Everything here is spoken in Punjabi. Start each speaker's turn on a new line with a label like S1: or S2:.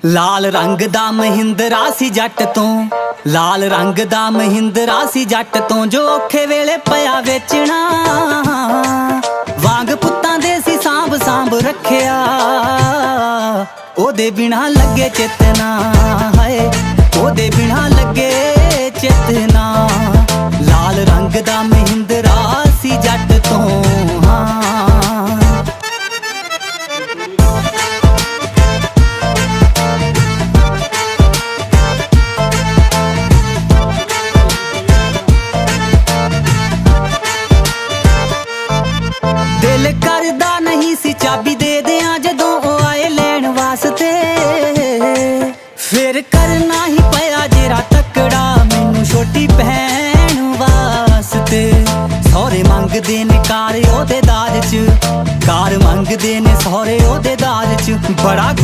S1: ਲਾਲ ਰੰਗ ਦਾ ਮਹਿੰਦਰਾ ਸੀ ਜੱਟ ਤੋਂ, ਲਾਲ ਰੰਗ ਦਾ ਮਹਿੰਦਰਾ ਸੀ ਜੱਟ ਤੋਂ, ਜੋ ਔਖੇ ਵੇਲੇ ਪਿਆ ਵੇਚਣਾ। ਵਾਂਗ ਪੁੱਤਾਂ ਦੇ ਸੀ ਸਾਂਭ ਸਾਂਭ ਰੱਖਿਆ, ਉਹਦੇ ਬਿਨਾ ਲੱਗੇ ਚੇਤਨਾ। ਹਾਏ ਉਹਦੇ ਬਿਨਾ ਲੱਗੇ ਚੇਤਨਾ। ਲਾਲ ਰੰਗ ਦਾ ਮਹਿੰਦਰਾ ਸੀ ਜੱਟ ਤੋਂ। ਦਿਲ ਕਰਦਾ ਨਹੀਂ ਸੀ ਚਾਬੀ ਦੇ ਦਿਆਂ ਜਦੋਂ ਉਹ ਆਏ ਲੈਣ ਵਾਸਤੇ। ਫਿਰ ਕਰਨਾ ਹੀ ਪਿਆ ਜੇਰਾ ਤਕੜਾ ਮੈਨੂੰ ਛੋਟੀ ਭੈਣ ਵਾਸਤੇ। ਸਹੁਰੇ ਮੰਗਦੇ ਨੇ ਕਾਰ ਉਹਦੇ ਦਾਜ 'ਚ, ਕਾਰ ਮੰਗਦੇ ਨੇ ਸਹੁਰੇ ਉਹਦੇ ਦਾਜ 'ਚ। ਬੜਾ